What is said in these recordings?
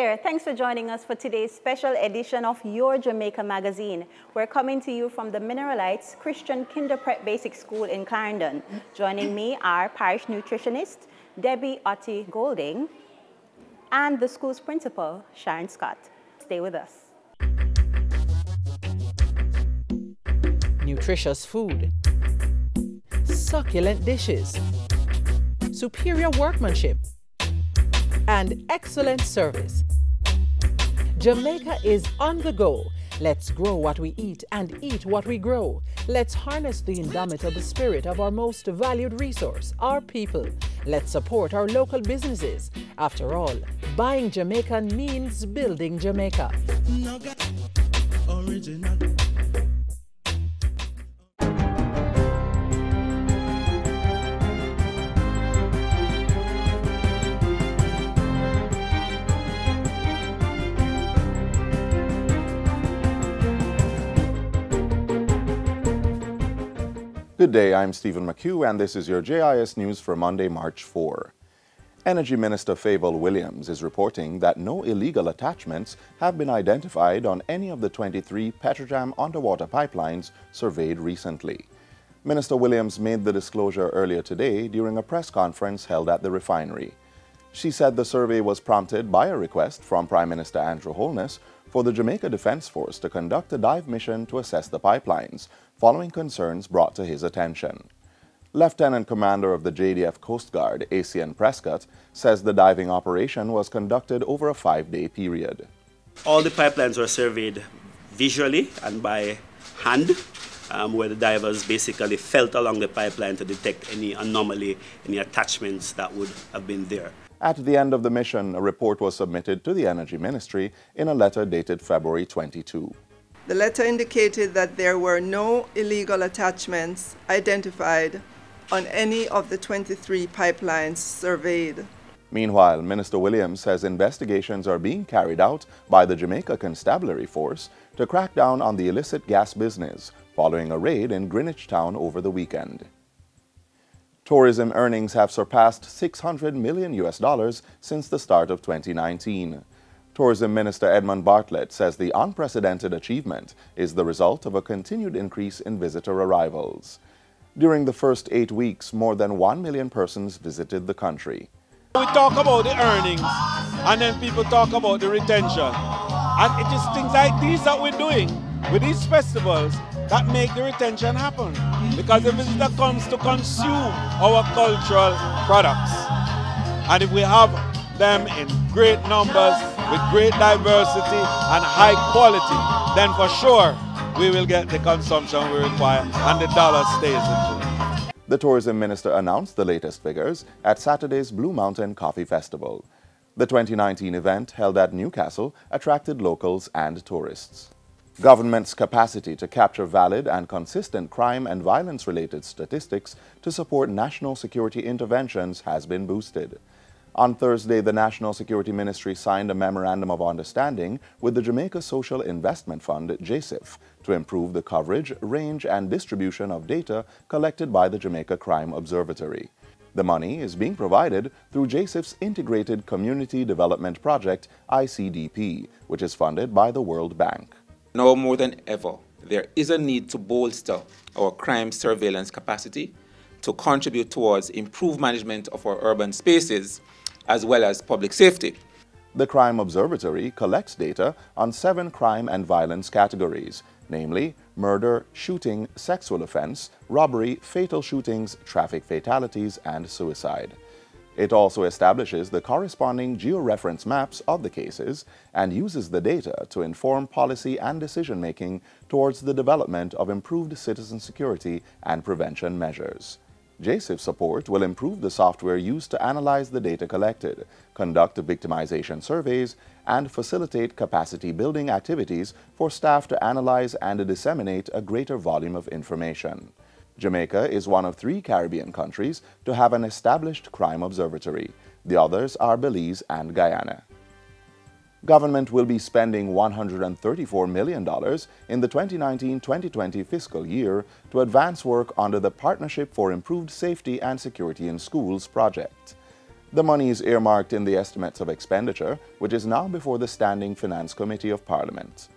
there, thanks for joining us for today's special edition of Your Jamaica Magazine. We're coming to you from the Mineralites Christian Kinder Prep Basic School in Clarendon. Joining me are parish nutritionist Debbie Otti Golding and the school's principal, Sharon Scott. Stay with us. Nutritious food, succulent dishes, superior workmanship, and excellent service. Jamaica is on the go. Let's grow what we eat and eat what we grow. Let's harness the indomitable spirit of our most valued resource, our people. Let's support our local businesses. After all, buying Jamaican means building Jamaica. Original. Good day, I'm Stephen McHugh, and this is your JIS News for Monday, March 4. Energy Minister Fable Williams is reporting that no illegal attachments have been identified on any of the 23 Petrojam underwater pipelines surveyed recently. Minister Williams made the disclosure earlier today during a press conference held at the refinery. She said the survey was prompted by a request from Prime Minister Andrew Holness for the Jamaica Defence Force to conduct a dive mission to assess the pipelines, following concerns brought to his attention. Lieutenant Commander of the JDF Coast Guard, ACN Prescott, says the diving operation was conducted over a 5-day period. All the pipelines were surveyed visually and by hand, where the divers basically felt along the pipeline to detect any anomaly, any attachments that would have been there. At the end of the mission, a report was submitted to the Energy Ministry in a letter dated February 22. The letter indicated that there were no illegal attachments identified on any of the 23 pipelines surveyed. Meanwhile, Minister Williams says investigations are being carried out by the Jamaica Constabulary Force to crack down on the illicit gas business following a raid in Greenwich Town over the weekend. Tourism earnings have surpassed $600 million since the start of 2019. Tourism Minister Edmund Bartlett says the unprecedented achievement is the result of a continued increase in visitor arrivals. During the first 8 weeks, more than 1 million persons visited the country. We talk about the earnings, and then people talk about the retention. And it is things like these that we're doing with these festivals that make the retention happen. Because the visitor comes to consume our cultural products. And if we have them in great numbers, with great diversity and high quality, then for sure we will get the consumption we require and the dollar stays in Jamaica. The tourism minister announced the latest figures at Saturday's Blue Mountain Coffee Festival. The 2019 event, held at Newcastle, attracted locals and tourists. Government's capacity to capture valid and consistent crime and violence-related statistics to support national security interventions has been boosted. On Thursday, the National Security Ministry signed a Memorandum of Understanding with the Jamaica Social Investment Fund, JSIF, to improve the coverage, range, and distribution of data collected by the Jamaica Crime Observatory. The money is being provided through JSIF's Integrated Community Development Project, ICDP, which is funded by the World Bank. Now more than ever, there is a need to bolster our crime surveillance capacity to contribute towards improved management of our urban spaces as well as public safety. The Crime Observatory collects data on 7 crime and violence categories, namely murder, shooting, sexual offense, robbery, fatal shootings, traffic fatalities, and suicide. It also establishes the corresponding georeference maps of the cases and uses the data to inform policy and decision-making towards the development of improved citizen security and prevention measures. JSIF support will improve the software used to analyze the data collected, conduct victimization surveys, and facilitate capacity-building activities for staff to analyze and disseminate a greater volume of information. Jamaica is one of 3 Caribbean countries to have an established crime observatory. The others are Belize and Guyana. Government will be spending $134 million in the 2019-2020 fiscal year to advance work under the Partnership for Improved Safety and Security in Schools project. The money is earmarked in the estimates of expenditure, which is now before the Standing Finance Committee of Parliament.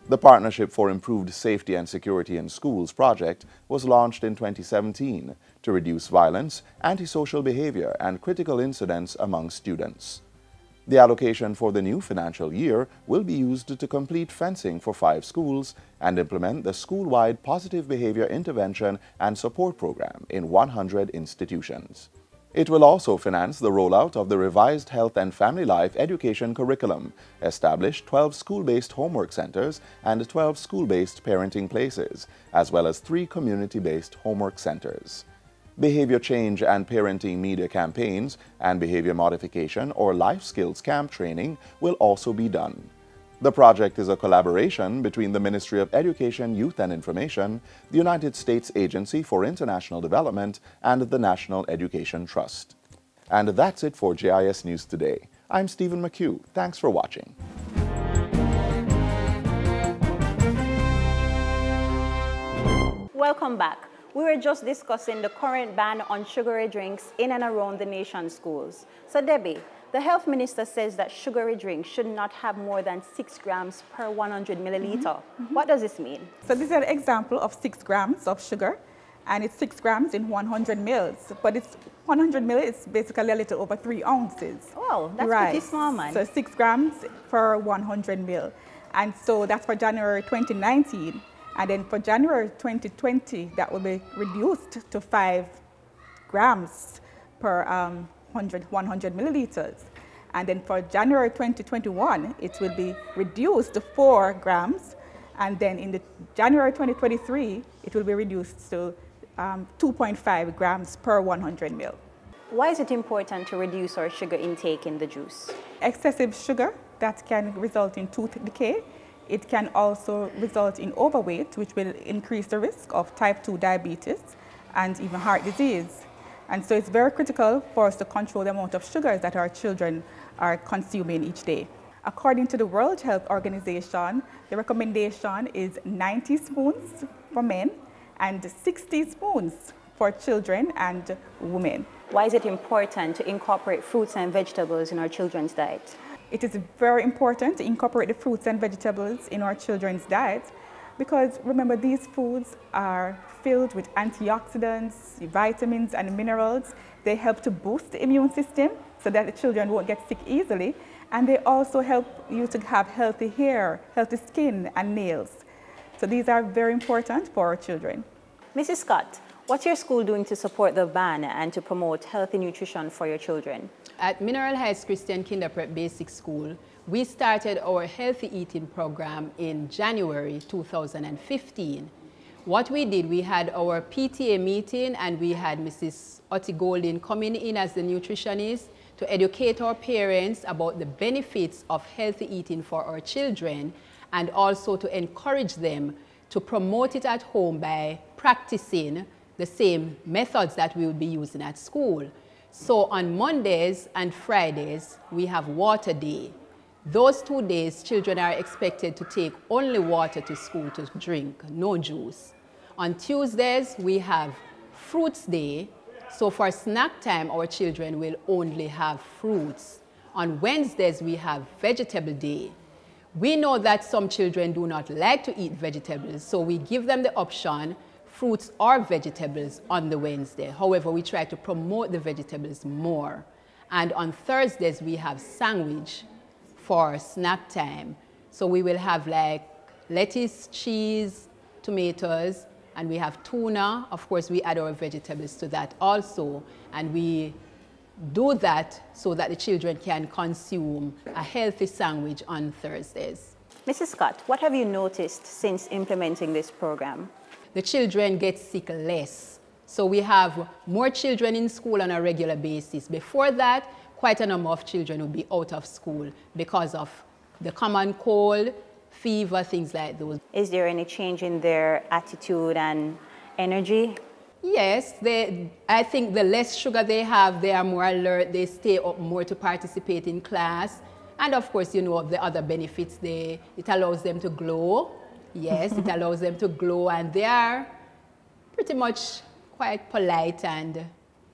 The Partnership for Improved Safety and Security in Schools project was launched in 2017 to reduce violence, antisocial behavior, and critical incidents among students. The allocation for the new financial year will be used to complete fencing for 5 schools and implement the school-wide positive behavior intervention and support program in 100 institutions. It will also finance the rollout of the revised Health and Family Life Education curriculum, establish 12 school-based homework centers and 12 school-based parenting places, as well as 3 community-based homework centers. Behavior change and parenting media campaigns and behavior modification or life skills camp training will also be done. The project is a collaboration between the Ministry of Education, Youth and Information, the United States Agency for International Development, and the National Education Trust. And that's it for JIS News Today. I'm Stephen McHugh. Thanks for watching. Welcome back. We were just discussing the current ban on sugary drinks in and around the nation's schools. So Debbie, the health minister says that sugary drinks should not have more than 6 grams per 100 milliliter. What does this mean? So this is an example of 6 grams of sugar, and it's 6 grams in 100 mils. But it's 100 mil is basically a little over 3 ounces. Oh, that's pretty small, man. So 6 grams per 100 mil. And so that's for January 2019. And then for January 2020, that will be reduced to 5 grams per 100 milliliters. And then for January 2021, it will be reduced to 4 grams. And then in the January 2023, it will be reduced to 2.5 grams per 100 mil. Why is it important to reduce our sugar intake in the juice? Excessive sugar, that can result in tooth decay. It can also result in overweight, which will increase the risk of type 2 diabetes and even heart disease. And so it's very critical for us to control the amount of sugars that our children are consuming each day. According to the World Health Organization, the recommendation is 90 spoons for men and 60 spoons for children and women. Why is it important to incorporate fruits and vegetables in our children's diet? It is very important to incorporate the fruits and vegetables in our children's diet because remember, these foods are filled with antioxidants, vitamins and minerals. They help to boost the immune system so that the children won't get sick easily, and they also help you to have healthy hair, healthy skin and nails. So these are very important for our children. Mrs. Scott, what's your school doing to support the ban and to promote healthy nutrition for your children? At Mineral Heights Christian Kinder Prep Basic School, we started our healthy eating program in January 2015. What we did, we had our PTA meeting and we had Mrs. Otti Golding coming in as the nutritionist to educate our parents about the benefits of healthy eating for our children and also to encourage them to promote it at home by practicing the same methods that we would be using at school. So on Mondays and Fridays, we have water day. Those 2 days, children are expected to take only water to school to drink, no juice. On Tuesdays, we have fruits day. So for snack time, our children will only have fruits. On Wednesdays, we have vegetable day. We know that some children do not like to eat vegetables, so we give them the option fruits or vegetables on the Wednesday. However, we try to promote the vegetables more. And on Thursdays, we have sandwich for snack time. So we will have like lettuce, cheese, tomatoes, and we have tuna. Of course, we add our vegetables to that also. And we do that so that the children can consume a healthy sandwich on Thursdays. Mrs. Scott, what have you noticed since implementing this program? The children get sick less. So we have more children in school on a regular basis. Before that, quite a number of children would be out of school because of the common cold, fever, things like those. Is there any change in their attitude and energy? Yes, I think the less sugar they have, they are more alert, they stay up more to participate in class. And of course, you know, the other benefits, it allows them to glow. Yes, it allows them to glow, and they are pretty much quite polite and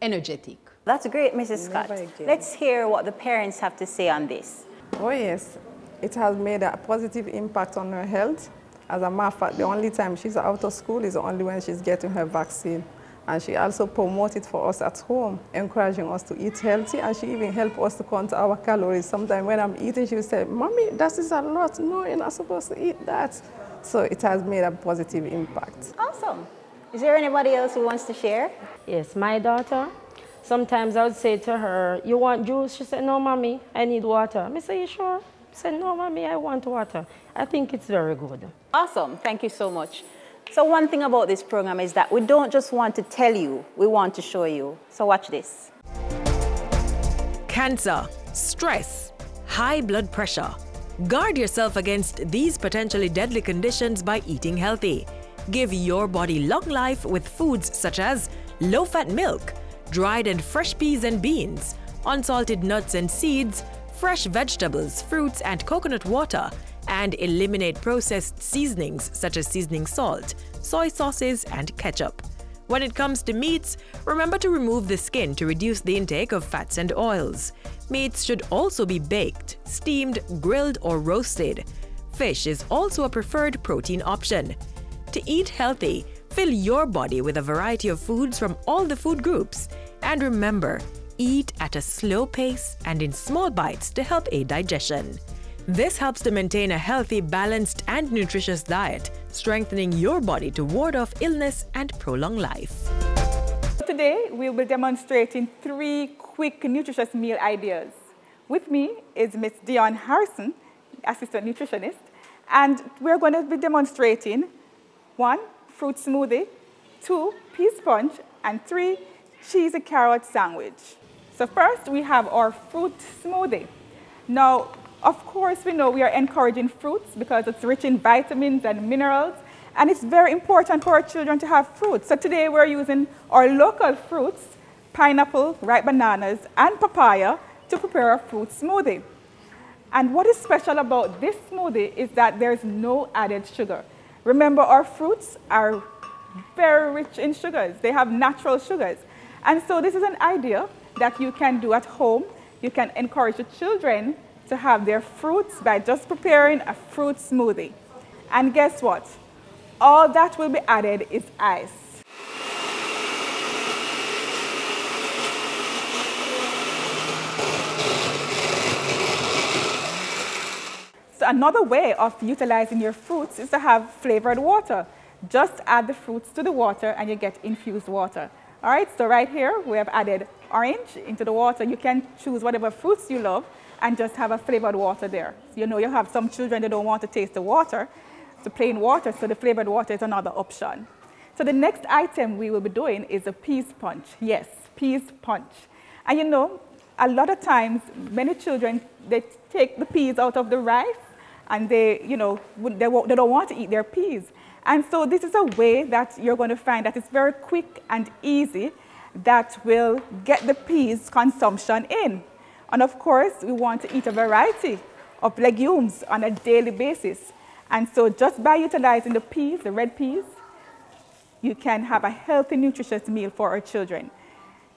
energetic. That's great, Mrs. Scott. Let's hear what the parents have to say on this. Oh yes, it has made a positive impact on her health. As a matter of fact, the only time she's out of school is only when she's getting her vaccine. And she also promoted for us at home, encouraging us to eat healthy, and she even helped us to count our calories. Sometimes when I'm eating, she would say, "Mommy, that is a lot. No, you're not supposed to eat that." So it has made a positive impact. Awesome. Is there anybody else who wants to share? Yes, my daughter. Sometimes I would say to her, "You want juice?" She said, "No, Mommy, I need water." I say, "You sure?" I said, "No, Mommy, I want water." I think it's very good. Awesome. Thank you so much. So one thing about this program is that we don't just want to tell you, we want to show you. So watch this. Cancer, stress, high blood pressure. Guard yourself against these potentially deadly conditions by eating healthy. Give your body long life with foods such as low-fat milk, dried and fresh peas and beans, unsalted nuts and seeds, fresh vegetables, fruits and coconut water, and eliminate processed seasonings such as seasoning salt, soy sauces, and ketchup. When it comes to meats, remember to remove the skin to reduce the intake of fats and oils. Meats should also be baked, steamed, grilled, or roasted. Fish is also a preferred protein option. To eat healthy, fill your body with a variety of foods from all the food groups. And remember, eat at a slow pace and in small bites to help aid digestion. This helps to maintain a healthy, balanced, and nutritious diet, strengthening your body to ward off illness and prolong life. Today, we will be demonstrating 3 quick nutritious meal ideas. With me is Ms. Dion Harrison, assistant nutritionist, and we're going to be demonstrating 1, fruit smoothie, 2, pea sponge, and 3, cheesy carrot sandwich. So first, we have our fruit smoothie. Now, of course, we know we are encouraging fruits because it's rich in vitamins and minerals, and it's very important for our children to have fruits. So today we're using our local fruits, pineapple, ripe bananas, and papaya to prepare a fruit smoothie. And what is special about this smoothie is that there's no added sugar. Remember, our fruits are very rich in sugars. They have natural sugars. And so this is an idea that you can do at home. You can encourage the children to have their fruits by just preparing a fruit smoothie. And guess what? All that will be added is ice. So another way of utilizing your fruits is to have flavored water. Just add the fruits to the water and you get infused water. All right, so right here we have added orange into the water. You can choose whatever fruits you love and just have a flavored water there. So you know you have some children that don't want to taste the water, the plain water, so the flavored water is another option. So the next item we will be doing is a peas punch. Yes, peas punch. And you know, a lot of times, many children, they take the peas out of the rice and they don't want to eat their peas. And so this is a way that you're going to find that it's very quick and easy that will get the peas consumption in. And of course, we want to eat a variety of legumes on a daily basis. And so just by utilizing the peas, the red peas, you can have a healthy, nutritious meal for our children.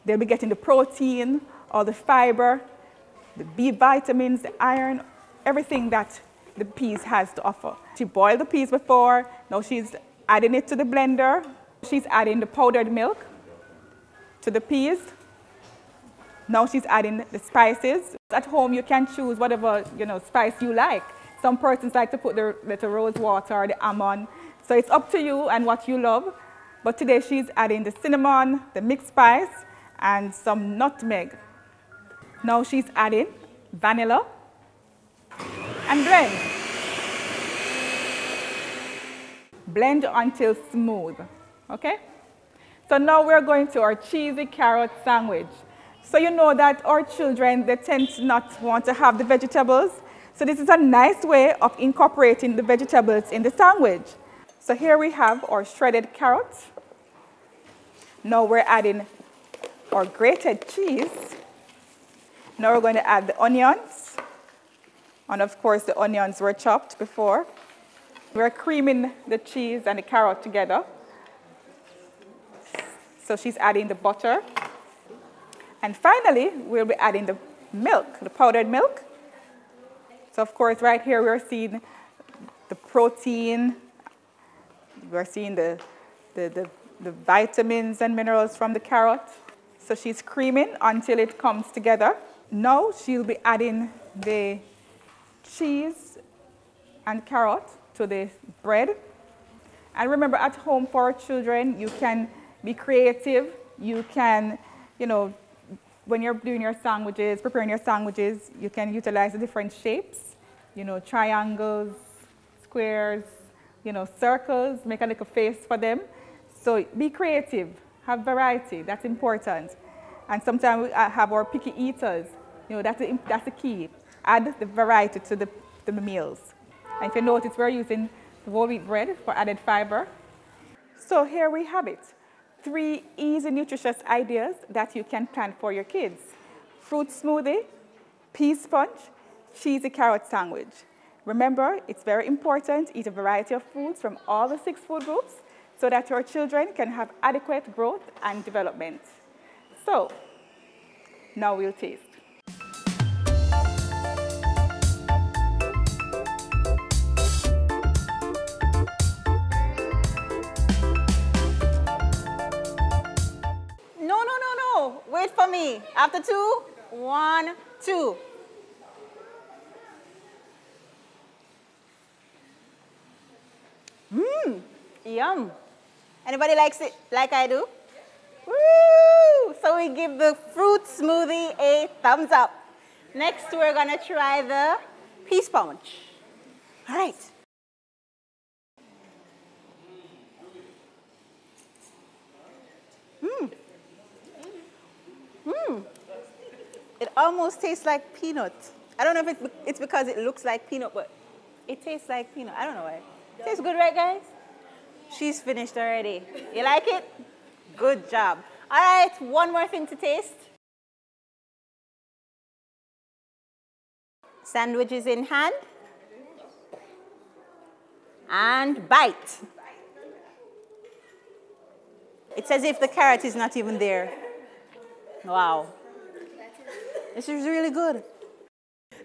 They'll be getting the protein, all the fiber, the B vitamins, the iron, everything that the peas has to offer. She boiled the peas before, now she's adding it to the blender. She's adding the powdered milk to the peas. Now she's adding the spices. At home, you can choose whatever spice you like. Some persons like to put the little rose water or the almond. So it's up to you and what you love. But today she's adding the cinnamon, the mixed spice, and some nutmeg. Now she's adding vanilla and blend. Blend until smooth, okay? So now we're going to our cheesy carrot sandwich. So you know that our children, they tend to not want to have the vegetables. So this is a nice way of incorporating the vegetables in the sandwich. So here we have our shredded carrots. Now we're adding our grated cheese. Now we're going to add the onions. And of course, the onions were chopped before. We're creaming the cheese and the carrot together. So she's adding the butter. And finally, we'll be adding the milk, the powdered milk. So of course, right here we're seeing the protein, we're seeing the vitamins and minerals from the carrot. So she's creaming until it comes together. Now she'll be adding the cheese and carrot to the bread. And remember, at home for children, you can be creative. You can, you know, when you're doing your sandwiches, preparing your sandwiches, you can utilize the different shapes, you know, triangles, squares, you know, circles, make a little face for them. So be creative, have variety, that's important. And sometimes we have our picky eaters, you know, that's the key. Add the variety to the meals. And if you notice, we're using whole wheat bread for added fiber. So here we have it. 3 easy, nutritious ideas that you can plan for your kids. Fruit smoothie, pea sponge, cheesy carrot sandwich. Remember, it's very important to eat a variety of foods from all the 6 food groups so that your children can have adequate growth and development. So, now we'll taste. No. Wait for me. After 2, 1, 2. Yum. Anybody likes it like I do? Woo! So we give the fruit smoothie a thumbs up. Next, we're gonna try the pea sponge. All right. It almost tastes like peanut. I don't know if it's because it looks like peanut, but it tastes like peanut. I don't know why. Tastes good, right, guys? She's finished already. You like it? Good job. All right, one more thing to taste. Sandwiches in hand. And bite. It's as if the carrot is not even there. Wow. This is really good.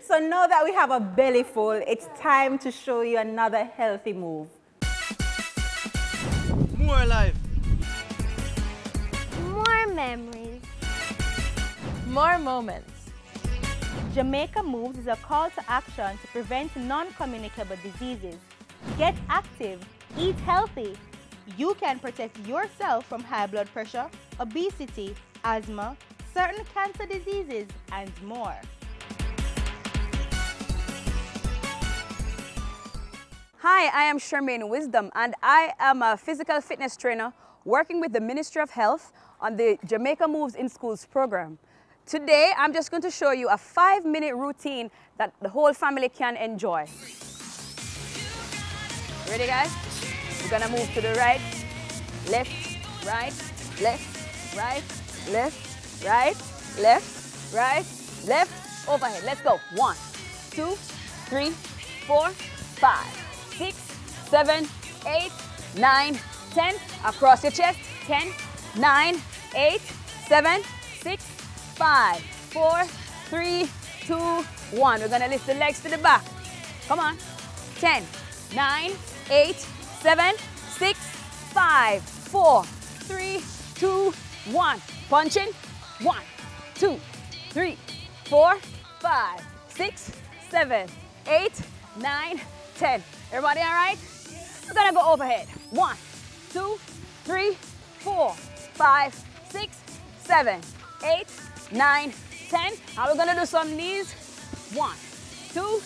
So now that we have a belly full, it's time to show you another healthy move. More life. More memories. More moments. Jamaica Moves is a call to action to prevent non-communicable diseases. Get active, eat healthy. You can protect yourself from high blood pressure, obesity, asthma, certain cancer diseases, and more. Hi, I am Charmaine Wisdom, and I am a physical fitness trainer working with the Ministry of Health on the Jamaica Moves in Schools program. Today, I'm just going to show you a 5-minute routine that the whole family can enjoy. Ready, guys? We're gonna move to the right, left, right, left, right, left, right, left, right, left, overhead. Let's go. 1, 2, 3, 4, 5, 6, 7, 8, 9, 10. Across your chest. 10, 9, 8, 7, 6, 5, 4, 3, 2, 1. We're gonna lift the legs to the back. Come on. 10, 9, 8, 7, 6, 5, 4, 3, 2, 1. Punching. 1, 2, 3, 4, 5, 6, 7, 8, 9, 10. Everybody all right? We're gonna go overhead. 1, 2, 3, 4, 5, 6, 7, 8, 9, 10. Now we're gonna do some knees. 1, 2,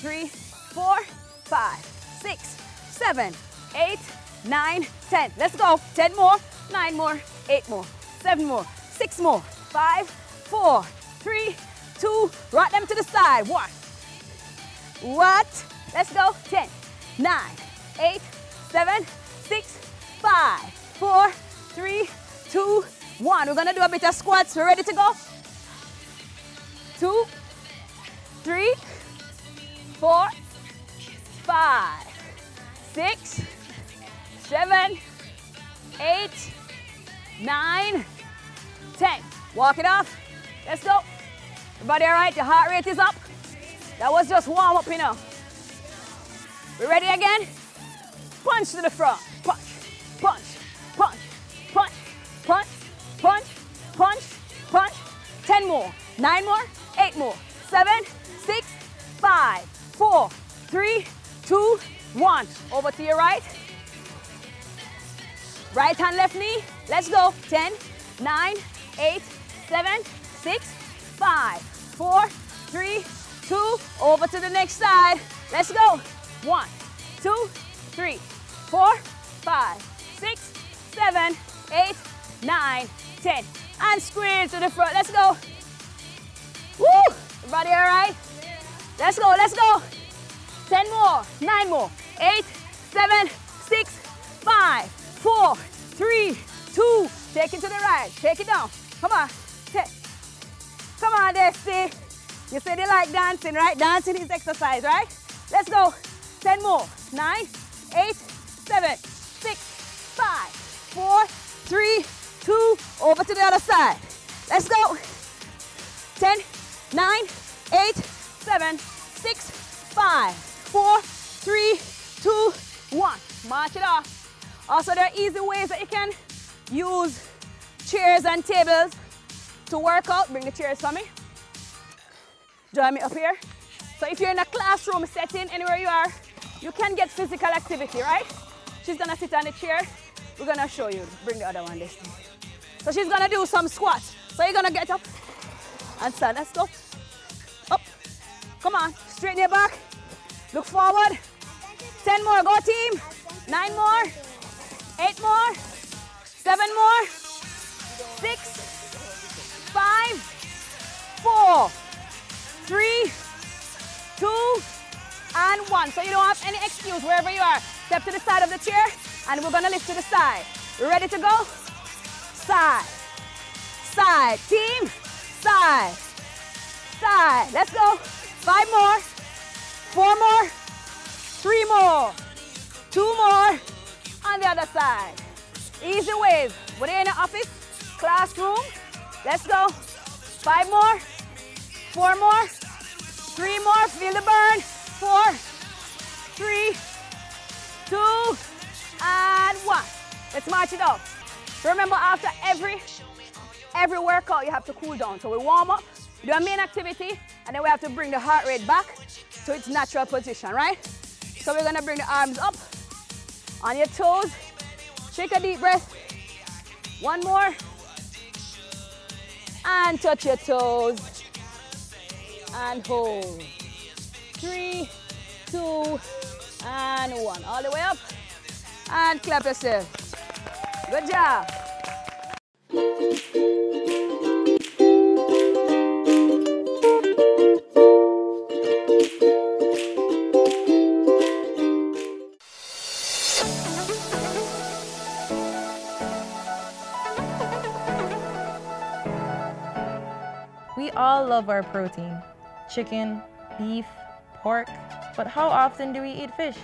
3, 4, 5, 6, 7, 8, 9, 10. Let's go. 10 more, 9 more, 8 more, 7 more, 6 more, 5, 4, 3, 2. Rock them to the side. 1. What? Let's go. 10, 9, 8, 7, 6, 5, 4, 3, 2, 1. We're gonna do a bit of squats. We're ready to go? 2, 3, 4, 5, 6, 7, 8, 9, 10. Walk it off. Let's go. Everybody all right? Your heart rate is up. That was just warm up, you know. We ready again? Punch to the front. Punch, punch, punch, punch, punch, punch, punch, punch. 10 more, 9 more, 8 more, 7, 6, 5, 4, 3, 2, 1. Over to your right. Right hand, left knee. Let's go. 10, 9, 8, 7, 6, 5, 4, 3, 2. Over to the next side. Let's go. 1, 2, 3, 4, 5, 6, 7, 8, 9, 10. And squeeze to the front. Let's go. Woo! Everybody all right? Let's go, let's go. 10 more, 9 more, 8, 7, 6, 5, 4, 3, 2. Take it to the right, take it down. Come on. Come on, Desti. You said you like dancing, right? Dancing is exercise, right? Let's go. 10 more. 9, 8, 7, 6, 5, 4, 3, 2. Over to the other side. Let's go. 10, 9, 8, 7, 6, 5, 4, 3, 2, 1. March it off. Also, there are easy ways that you can use chairs and tables to work out. Bring the chairs for me. Join me up here. So if you're in a classroom setting, anywhere you are, you can get physical activity, right? She's gonna sit on the chair. We're gonna show you. Bring the other one this time. So she's gonna do some squats. So you're gonna get up and stand. Let's go. Up. Come on. Straighten your back. Look forward. 10 more. Go team. 9 more. 8 more. 7 more. 6, 5, 4, 3, 2, and 1. So you don't have any excuse wherever you are. Step to the side of the chair, and we're gonna lift to the side. You ready to go? Side, side, team, side, side. Let's go. 5 more, 4 more, 3 more, 2 more, on the other side. Easy ways. Whether you're in an office, classroom, let's go. 5 more, 4 more, 3 more, feel the burn. 4, 3, 2, and 1. Let's march it out. Remember, after every workout, you have to cool down. So we warm up, do a main activity, and then we have to bring the heart rate back to its natural position, right? So we're gonna bring the arms up on your toes. Take a deep breath. 1 more. And touch your toes. And hold. 3, 2, and 1. All the way up. And clap yourself. Good job. We all love our protein. Chicken, beef, pork. But how often do we eat fish?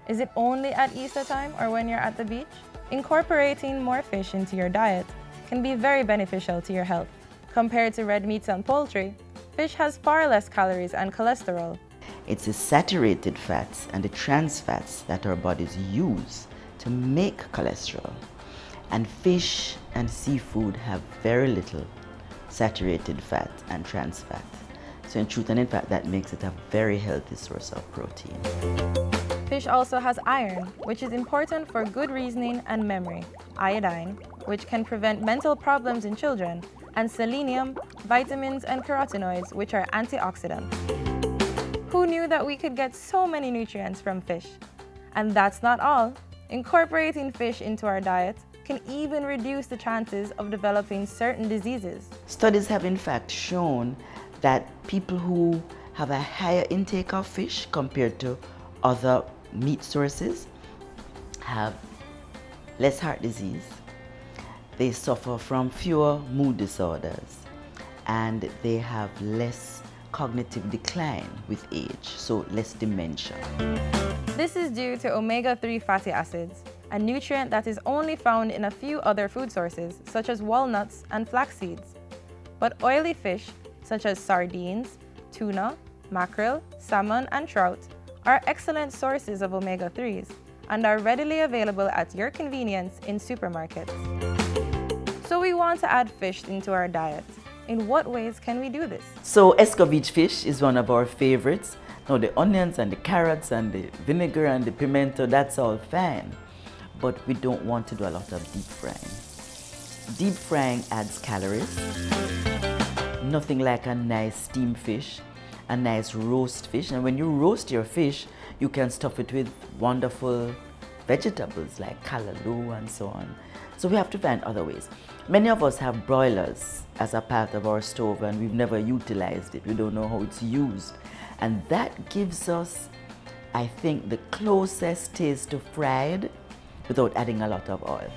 Is it only at Easter time or when you're at the beach? Incorporating more fish into your diet can be very beneficial to your health. Compared to red meats and poultry, fish has far less calories and cholesterol. It's the saturated fats and the trans fats that our bodies use to make cholesterol. And fish and seafood have very little saturated fat and trans fat. So in truth and in fact, that makes it a very healthy source of protein. Fish also has iron, which is important for good reasoning and memory, iodine, which can prevent mental problems in children, and selenium, vitamins, and carotenoids, which are antioxidants. Who knew that we could get so many nutrients from fish? And that's not all. Incorporating fish into our diet can even reduce the chances of developing certain diseases. Studies have in fact shown that people who have a higher intake of fish compared to other meat sources have less heart disease, they suffer from fewer mood disorders, and they have less cognitive decline with age, so less dementia. This is due to omega-3 fatty acids, a nutrient that is only found in a few other food sources, such as walnuts and flax seeds. But oily fish, such as sardines, tuna, mackerel, salmon, and trout, are excellent sources of omega-3s and are readily available at your convenience in supermarkets. So we want to add fish into our diet. In what ways can we do this? So escovitch fish is one of our favorites. Now the onions and the carrots and the vinegar and the pimento, that's all fine. But we don't want to do a lot of deep frying. Deep frying adds calories. Nothing like a nice steamed fish, a nice roast fish. And when you roast your fish, you can stuff it with wonderful vegetables like callaloo and so on. So we have to find other ways. Many of us have broilers as a part of our stove and we've never utilized it. We don't know how it's used. And that gives us, I think, the closest taste to fried without adding a lot of oil.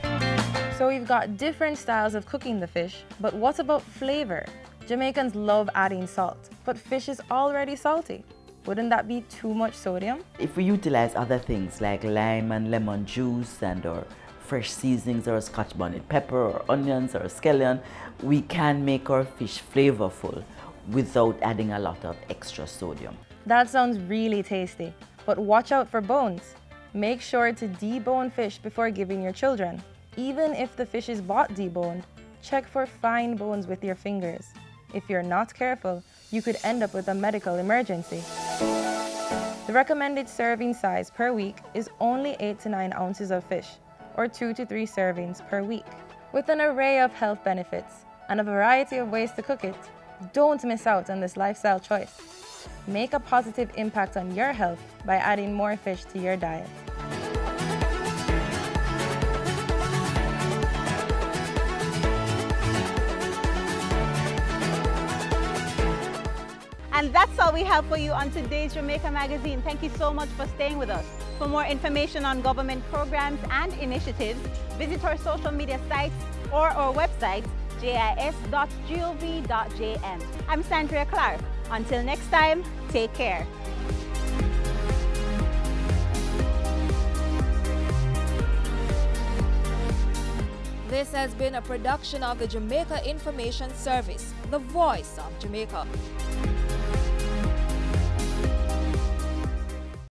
So we've got different styles of cooking the fish, but what about flavor? Jamaicans love adding salt, but fish is already salty. Wouldn't that be too much sodium? If we utilize other things like lime and lemon juice and or fresh seasonings or scotch bonnet pepper or onions or scallion, we can make our fish flavorful without adding a lot of extra sodium. That sounds really tasty, but watch out for bones. Make sure to debone fish before giving your children. Even if the fish is bought deboned, check for fine bones with your fingers. If you're not careful, you could end up with a medical emergency. The recommended serving size per week is only 8 to 9 ounces of fish, or 2 to 3 servings per week. With an array of health benefits and a variety of ways to cook it, don't miss out on this lifestyle choice. Make a positive impact on your health by adding more fish to your diet. And that's all we have for you on today's Jamaica Magazine. Thank you so much for staying with us. For more information on government programs and initiatives, visit our social media sites or our website, jis.gov.jm. I'm Sandra Clark. Until next time, take care. This has been a production of the Jamaica Information Service, the voice of Jamaica.